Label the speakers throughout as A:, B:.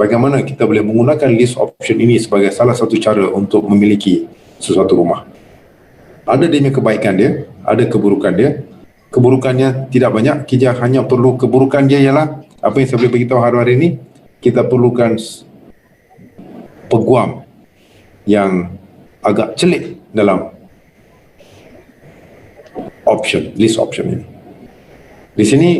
A: bagaimana kita boleh menggunakan lease option ini sebagai salah satu cara untuk memiliki sesuatu rumah. Ada dia punya kebaikan dia, ada keburukan dia. Keburukannya tidak banyak, kita hanya perlu keburukan dia ialah apa yang saya boleh beritahu hari-hari ini, kita perlukan peguam yang agak celik dalam lease option ini. Di sini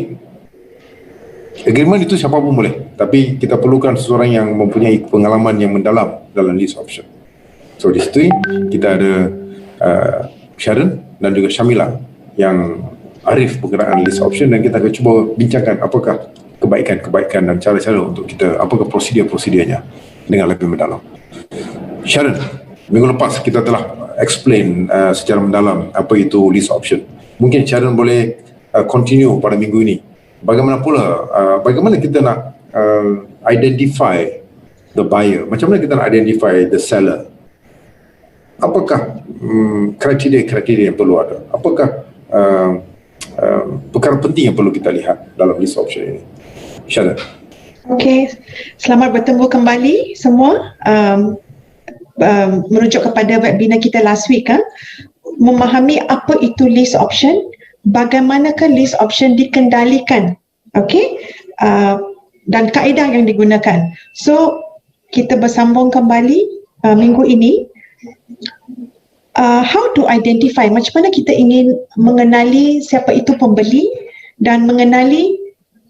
A: agreement itu siapa pun boleh, tapi kita perlukan seseorang yang mempunyai pengalaman yang mendalam dalam lease option. So di situ kita ada Sharon dan juga Syamila yang arif berkenaan lease option, dan kita akan cuba bincangkan apakah kebaikan-kebaikan dan cara-cara untuk kita, apakah prosedur-prosedurnya dengan lebih mendalam. Sharon, minggu lepas kita telah explain secara mendalam apa itu lease option. Mungkin Sharon boleh continue pada minggu ini. Bagaimana pula, bagaimana kita nak identify the buyer, macam mana kita nak identify the seller, apakah kriteria yang perlu ada, apakah perkara penting yang perlu kita lihat dalam lease option ini. Sharon.
B: Okey, selamat bertemu kembali semua. Merujuk kepada webinar kita last week, memahami apa itu lease option, bagaimanakah lease option dikendalikan, okey, dan kaedah yang digunakan. So kita bersambung kembali minggu ini. How to identify, macam mana kita ingin mengenali siapa itu pembeli dan mengenali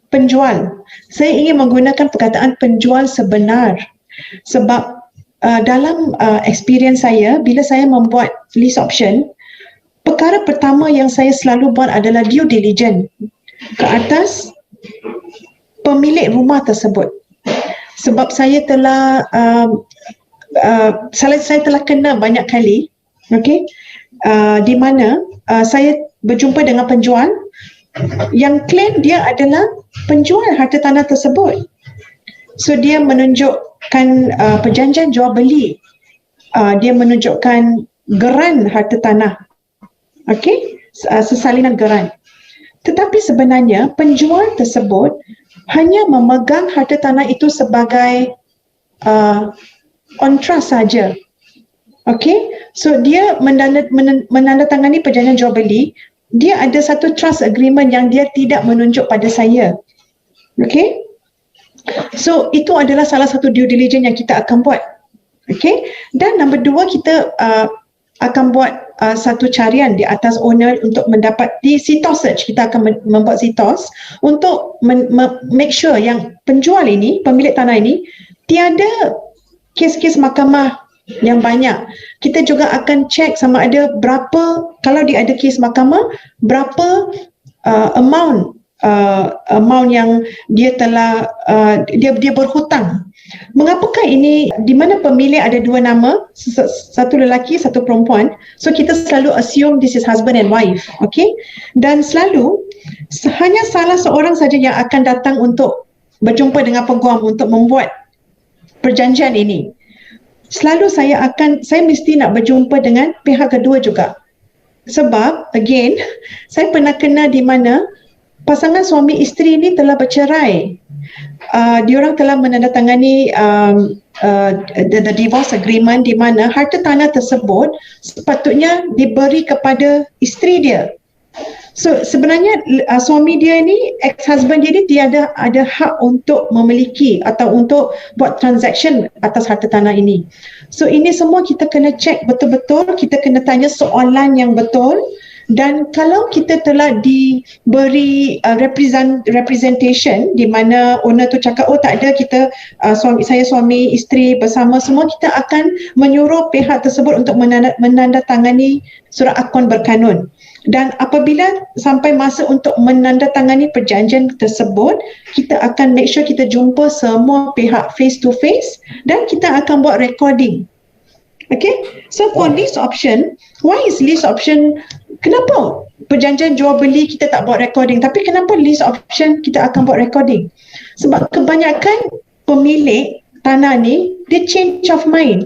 B: penjual. Saya ingin menggunakan perkataan penjual sebenar sebab dalam experience saya, bila saya membuat lease option, perkara pertama yang saya selalu buat adalah due diligence ke atas pemilik rumah tersebut. Sebab saya telah saya telah kena banyak kali, okey, di mana saya berjumpa dengan penjual yang klaim dia adalah penjual harta tanah tersebut. So dia menunjukkan perjanjian jual beli, dia menunjukkan geran harta tanah, okey, sesalinan geran. Tetapi sebenarnya penjual tersebut hanya memegang harta tanah itu sebagai on trust saja. Okey, so dia menandatangani perjanjian jual beli, dia ada satu trust agreement yang dia tidak menunjuk pada saya. Okey, so itu adalah salah satu due diligence yang kita akan buat. Okey, dan nombor dua, kita akan buat satu carian di atas owner untuk mendapat di CTOS search. Kita akan membuat CTOS untuk make sure yang penjual ini, pemilik tanah ini, tiada kes-kes mahkamah yang banyak. Kita juga akan cek sama ada berapa, kalau dia ada kes mahkamah, berapa amount yang dia telah dia berhutang. Mengapakah ini, di mana pemilik ada dua nama, satu lelaki, satu perempuan. So kita selalu assume this is husband and wife, okay? Dan selalu hanya salah seorang saja yang akan datang untuk berjumpa dengan peguam untuk membuat perjanjian ini. Selalu saya mesti nak berjumpa dengan pihak kedua juga. Sebab again, saya pernah kena di mana pasangan suami isteri ini telah bercerai. Diorang telah menandatangani the divorce agreement di mana harta tanah tersebut sepatutnya diberi kepada isteri dia. So sebenarnya suami dia ni, ex-husband dia ni, dia ada hak untuk memiliki atau untuk buat transaction atas harta tanah ini. So ini semua kita kena cek betul-betul, kita kena tanya soalan yang betul. Dan kalau kita telah diberi representation di mana owner tu cakap, oh tak ada, kita suami isteri bersama semua, kita akan menyuruh pihak tersebut untuk menandatangani surat akon berkanun. Dan apabila sampai masa untuk menandatangani perjanjian tersebut, kita akan make sure kita jumpa semua pihak face to face dan kita akan buat recording. Okay, so for lease option, why is lease option, kenapa perjanjian jual beli kita tak buat recording, tapi kenapa lease option kita akan buat recording? Sebab kebanyakan pemilik tanah ni, dia change of mind.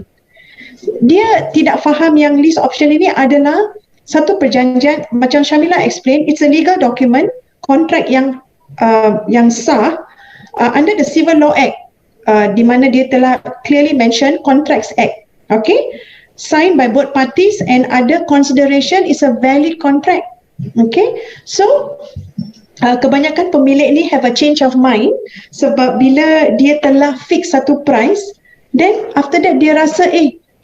B: Dia tidak faham yang lease option ini adalah satu perjanjian, macam Syamila explain, it's a legal document, kontrak yang sah under the Civil Law Act. di mana dia telah clearly mention Contracts Act. Okay, signed by both parties and other consideration is a valid contract. Okay, so kebanyakan pemilik ni have a change of mind sebab bila dia telah fix satu price, then after that dia rasa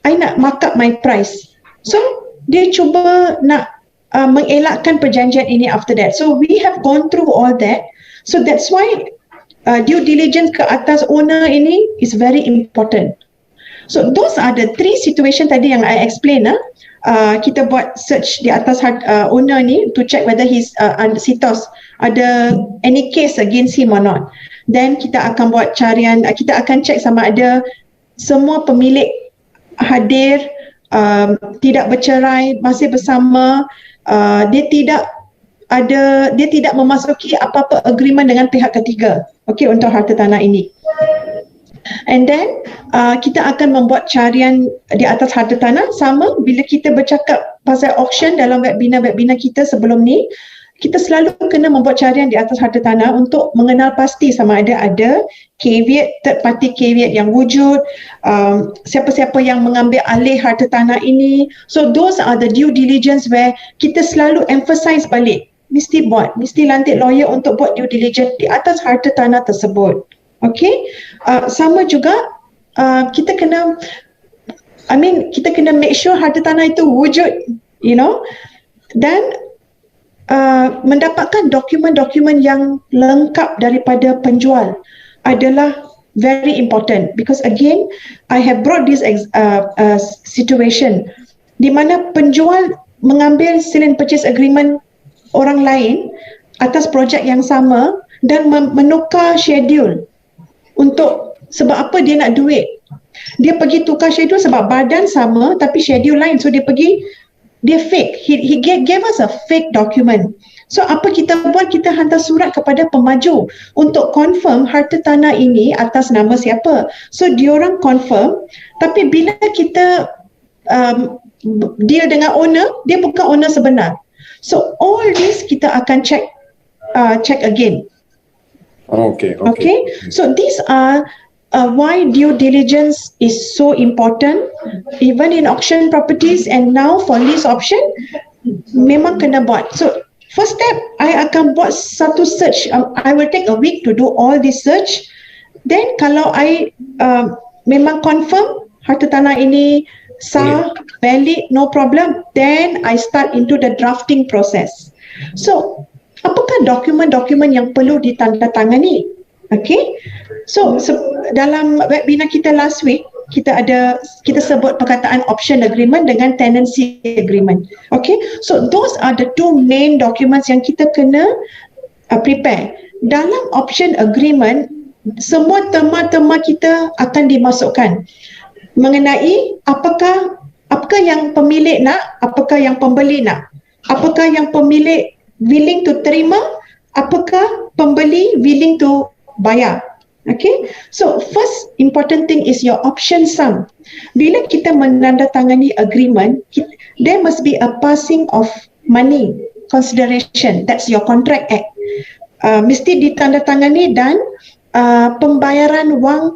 B: I nak mark up my price. So dia cuba nak mengelakkan perjanjian ini after that. So we have gone through all that. So that's why due diligence ke atas owner ini is very important. So those are the 3 situation tadi yang I explain. Kita buat search di atas owner ni to check whether he's sitos ada any case against him or not. Then kita akan buat carian, kita akan check sama ada semua pemilik hadir, tidak bercerai, masih bersama, dia tidak memasuki apa-apa agreement dengan pihak ketiga, okay, untuk harta tanah ini. And then kita akan membuat carian di atas harta tanah sama bila kita bercakap pasal auction dalam webinar kita sebelum ni. Kita selalu kena membuat carian di atas harta tanah untuk mengenal pasti sama ada caveat, third party caveat yang wujud, siapa-siapa yang mengambil alih harta tanah ini. So those are the due diligence where kita selalu emphasize balik, mesti lantik lawyer untuk buat due diligence di atas harta tanah tersebut. Okay, sama juga kita kena make sure harta tanah itu wujud, dan mendapatkan dokumen-dokumen yang lengkap daripada penjual adalah very important, because again I have brought this situation di mana penjual mengambil sale and purchase agreement orang lain atas projek yang sama dan menukar schedule. Untuk sebab apa dia nak duit? Dia pergi tukar schedule sebab badan sama tapi schedule lain. So dia fake. He gave us a fake document. So apa kita buat? Kita hantar surat kepada pemaju untuk confirm harta tanah ini atas nama siapa. So diorang confirm, tapi bila kita deal dengan owner, dia bukan owner sebenar. So all this kita akan check again.
A: Okay.
B: So these are why due diligence is so important, even in auction properties and now for lease option, memang kena buat. So first step, I akan buat satu search. I will take a week to do all this search. Then kalau I memang confirm harta tanah ini sah, valid, no problem, then I start into the drafting process. So apakah dokumen-dokumen yang perlu ditandatangani? Okay, so dalam webinar kita last week, kita sebut perkataan option agreement dengan tenancy agreement. Okay, so those are the 2 main documents yang kita kena prepare. Dalam option agreement, semua tema-tema kita akan dimasukkan mengenai apakah yang pemilik nak, apakah yang pembeli nak, apakah yang pemilik willing to terima, apakah pembeli willing to bayar. Okay, so first important thing is your option sum. Bila kita menandatangani agreement, there must be a passing of money consideration. That's your contract act. Mesti ditandatangani dan pembayaran wang,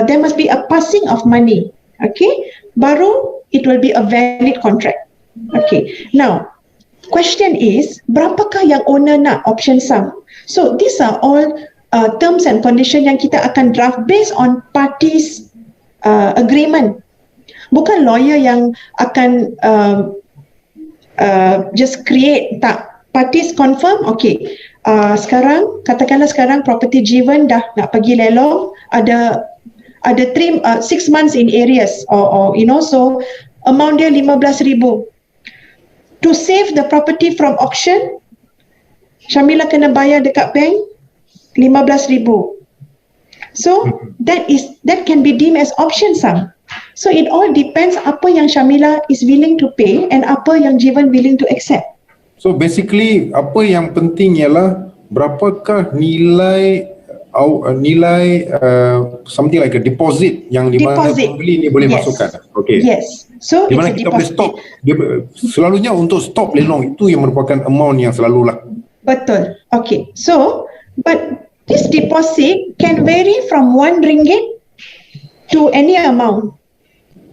B: there must be a passing of money. Okay, baru it will be a valid contract. Okay, now question is, berapakah yang owner nak option sum? So these are all terms and condition yang kita akan draft based on parties agreement. Bukan lawyer yang akan just create, tak. Parties confirm, okay. Katakanlah sekarang property jiwan dah nak pergi lelong, ada 6 months in arrears or so amount dia 15,000. To save the property from auction, Syamila kena bayar dekat bank 15,000. So that can be deemed as option sum. So it all depends apa yang Syamila is willing to pay and apa yang Jiwan willing to accept.
A: So basically apa yang penting ialah berapakah nilai something like a deposit yang di mana pembeli ni boleh masukkan. Okay.
B: Yes. So
A: di mana kita boleh stop. Selalunya untuk stop lelong itu yang merupakan amount yang selalulah.
B: Betul. Okay. So but This deposit can vary from RM1 to any amount.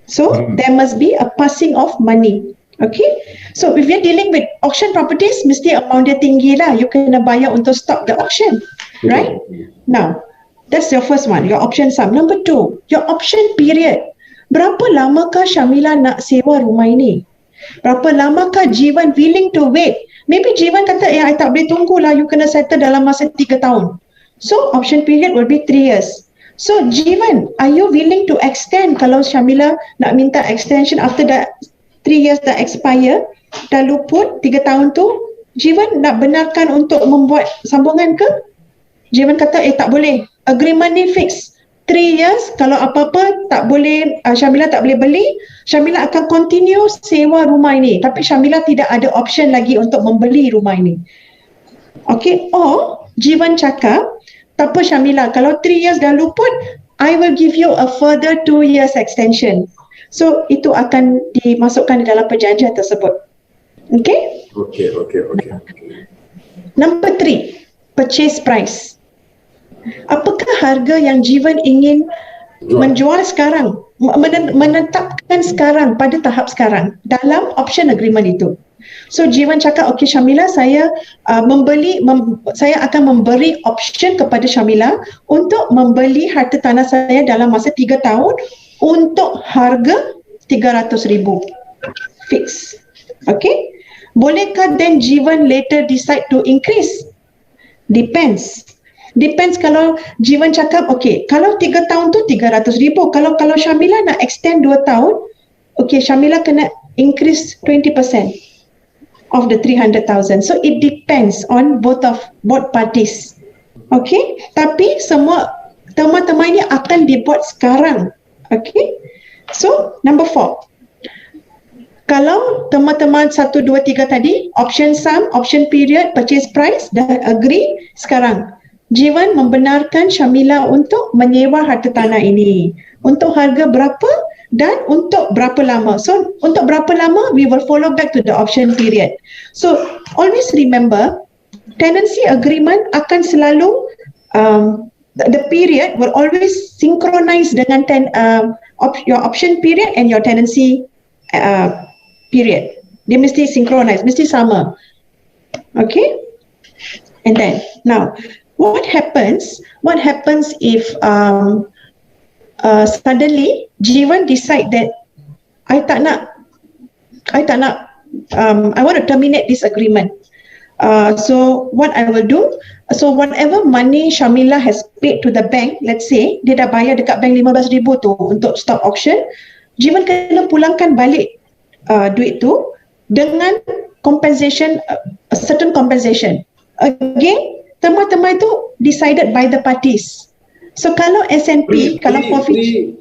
B: So there must be a passing of money. Okay, so if you're dealing with auction properties, mesti amount dia tinggi lah. You kena bayar untuk stop the auction, right? Now, that's your first one, your option sum. Number two, your option period. Berapa lamakah Syamila nak sewa rumah ini? Berapa lamakah Jiwan willing to wait? Maybe Jiwan kata, I tak boleh tunggu lah, you kena settle dalam masa 3 tahun. So option period will be 3 years. So Jiwan, are you willing to extend kalau Syamila nak minta extension after that 3 years dah expire, dah luput 3 tahun tu, Jiwan nak benarkan untuk membuat sambungan ke? Jiwan kata, tak boleh. Agreement ni fix. 3 years, kalau apa-apa tak boleh, Syamila tak boleh beli, Syamila akan continue sewa rumah ini. Tapi Syamila tidak ada option lagi untuk membeli rumah ini. Okay, or Jiwan cakap, tak apa Syamila, kalau 3 years dah luput, I will give you a further 2 years extension. So itu akan dimasukkan di dalam perjanjian tersebut. Okay?
A: Okay.
B: Number 3, purchase price. Apakah harga yang Jiwan ingin menjual sekarang, menetapkan sekarang pada tahap sekarang dalam option agreement itu? So Jiwan cakap, okay Syamila, saya akan memberi option kepada Syamila untuk membeli harta tanah saya dalam masa 3 tahun untuk harga 300,000 fix. Okay, bolehkah then Jiwan later decide to increase? Depends kalau Jiwan cakap, okay, kalau 3 tahun tu 300,000, kalau Syamila nak extend 2 tahun, okay, Syamila kena increase 20% of the 300,000. So it depends on both parties. Okay, tapi semua tema-tema ini akan dibuat sekarang. Okay, so number 4, kalau tema-tema 1, 2, 3 tadi, option sum, option period, purchase price dah agree, sekarang Jiwan membenarkan Syamila untuk menyewa harta tanah ini untuk harga berapa dan untuk berapa lama. So untuk berapa lama, we will follow back to the option period. So always remember, tenancy agreement akan selalu the period will always synchronize dengan your option period and your tenancy period. Dia mesti synchronize, mesti sama. Okay? And then now, what happens if suddenly Jiwan decide that I want to terminate this agreement. So what I will do, so whatever money Syamila has paid to the bank, let's say dia dah bayar dekat bank 15,000 tu untuk stop auction, Jiwan kena pulangkan balik duit tu dengan compensation, a certain compensation. Again, tema-tema itu decided by the parties. So kalau SNP, kalau forfeit,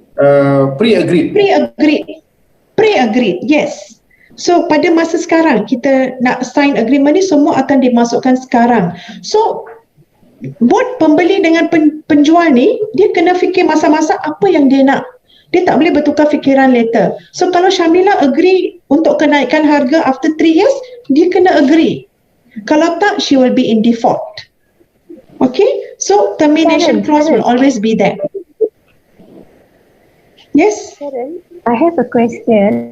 B: pre-agreed, yes. So pada masa sekarang kita nak sign agreement ni, semua akan dimasukkan sekarang. So both pembeli dengan penjual ni, dia kena fikir masa-masa apa yang dia nak. Dia tak boleh bertukar fikiran later. So kalau Syamila agree untuk kenaikan harga after 3 years, dia kena agree. Kalau tak, she will be in default. Okay, so termination clause will always be there. Yes?
C: I have a question.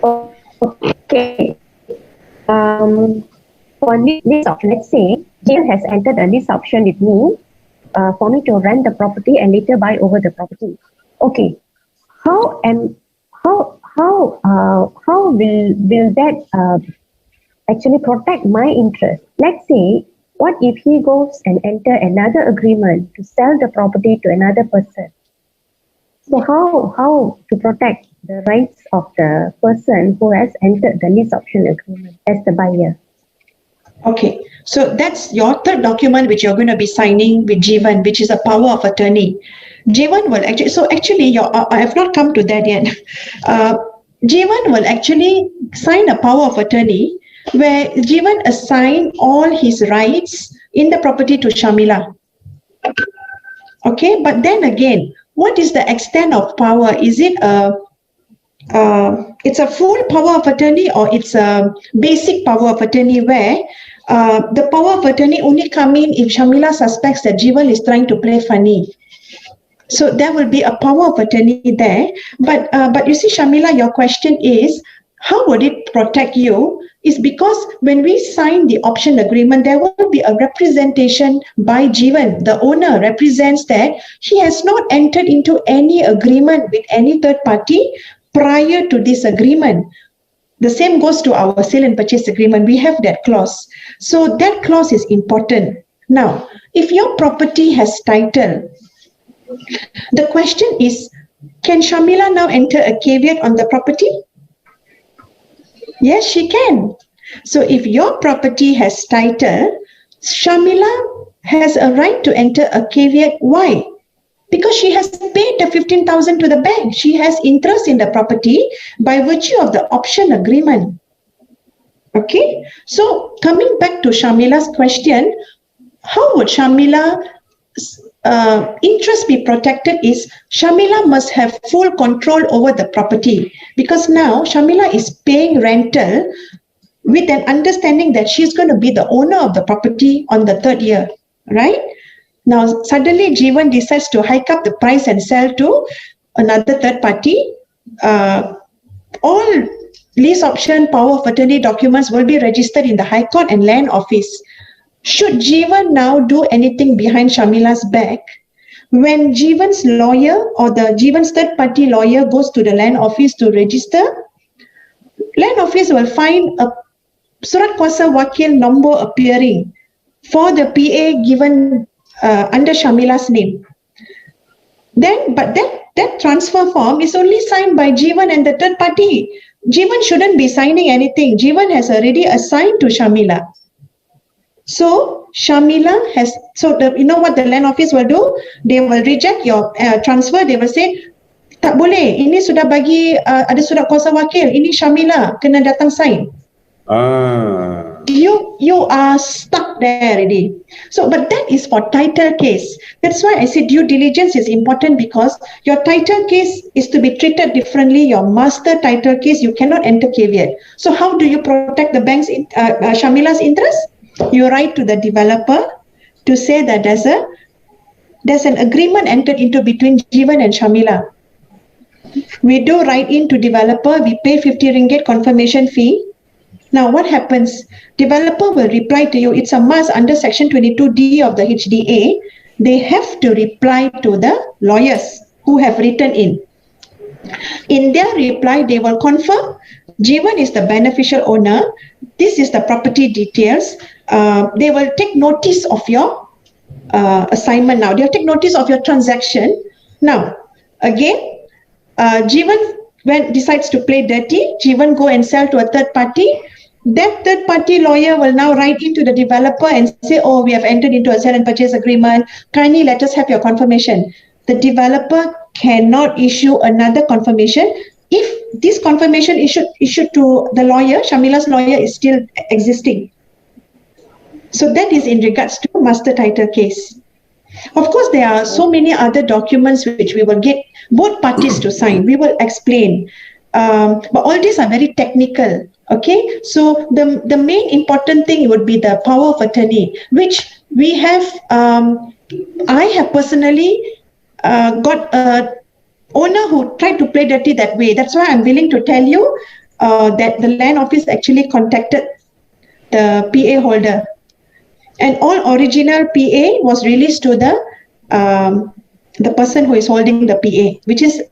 C: Okay. For this option, let's say Jill has entered a lease option with me for me to rent the property and later buy over the property. Okay. How will that actually protect my interest? Let's say, what if he goes and enter another agreement to sell the property to another person? So how to protect the rights of the person who has entered the lease option agreement as the buyer?
B: Okay, so that's your third document which you're going to be signing with Jiwan, which is a power of attorney. Jiwan will actually, so actually I have not come to that yet. Jiwan will actually sign a power of attorney where Jiwan assign all his rights in the property to Syamila. Okay, but then again, what is the extent of power? Is it it's a full power of attorney or it's a basic power of attorney where The power of attorney only come in if Shamila suspects that Jeevan is trying to play funny. So there will be a power of attorney there. But you see, Shamila, your question is, how would it protect you? Is because when we sign the option agreement, there will be a representation by Jeevan. The owner represents that he has not entered into any agreement with any third party prior to this agreement. The same goes to our sale and purchase agreement. We have that clause. So that clause is important. Now, if your property has title, the question is, can Shamila now enter a caveat on the property? Yes, she can. So if your property has title, Shamila has a right to enter a caveat. Why? Because she has paid the 15,000 to the bank. She has interest in the property by virtue of the option agreement. Okay. So coming back to Shamila's question, how would Shamila interest be protected is Shamila must have full control over the property, because now Shamila is paying rental with an understanding that she's going to be the owner of the property on the third year, right? Now suddenly Jeevan decides to hike up the price and sell to another third party. All lease option power of attorney documents will be registered in the High Court and Land Office. Should Jeevan now do anything behind Shamila's back, when Jeevan's lawyer or the Jeevan's third party lawyer goes to the Land Office to register, Land Office will find a Surat Kuasa Wakil number appearing for the PA given under Shamila's name. But that transfer form is only signed by Jeevan and the third party. Jeevan shouldn't be signing anything. Jeevan has already assigned to Shamila. So Shamila has, you know what the Land Office will do? They will reject your transfer. They will say, tak boleh, ini sudah bagi ada surat kuasa wakil, ini Shamila, kena datang sign. You are stuck there already. So, but that is for title case. That's why I say due diligence is important, because your title case is to be treated differently. Your master title case, you cannot enter caveat. So how do you protect the bank's Shamila's interest? You write to the developer to say that there's an agreement entered into between Jeevan and Shamila. We do write in to developer, we pay 50 ringgit confirmation fee. Now what happens? Developer will reply to you. It's a must under section 22D of the HDA. They have to reply to the lawyers who have written in. In their reply, they will confirm Jeevan is the beneficial owner. This is the property details. They will take notice of your assignment now. They'll take notice of your transaction. Now, again, Jeevan decides to play dirty. Jeevan go and sell to a third party. That third party lawyer will now write into the developer and say, oh, we have entered into a sale and purchase agreement. Kindly let us have your confirmation. The developer cannot issue another confirmation if this confirmation issued to the lawyer, Shamila's lawyer, is still existing. So that is in regards to master title case. Of course, there are so many other documents which we will get both parties to sign. We will explain. But all these are very technical. Okay, so the main important thing would be the power of attorney, which we have, I have personally got a owner who tried to play dirty that way. That's why I'm willing to tell you that the Land Office actually contacted the PA holder, and all original PA was released to the person who is holding the PA, which is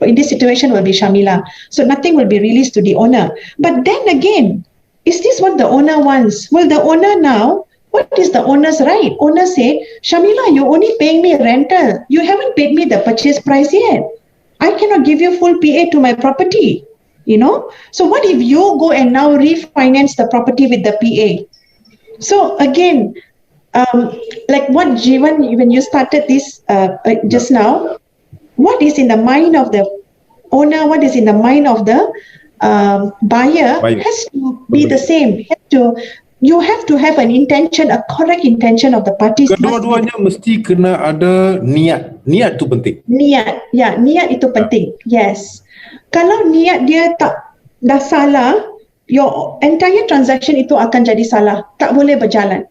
B: in this situation will be Shamila. So nothing will be released to the owner. But then again, is this what the owner wants? Well, the owner now, what is the owner's right? Owner said, Shamila, you're only paying me rental. You haven't paid me the purchase price yet. I cannot give you full PA to my property. You know? So what if you go and now refinance the property with the PA? So again, like what Jeevan, when you started this just now, what is in the mind of the owner, what is in the mind of the buyer has to be the same. You have to have an intention, a correct intention of the parties.
A: Kedua-duanya mesti kena ada niat. Niat tu penting.
B: Niat, ya, niat itu penting. Yes. Kalau niat dia dah salah, your entire transaction itu akan jadi salah, tak boleh berjalan.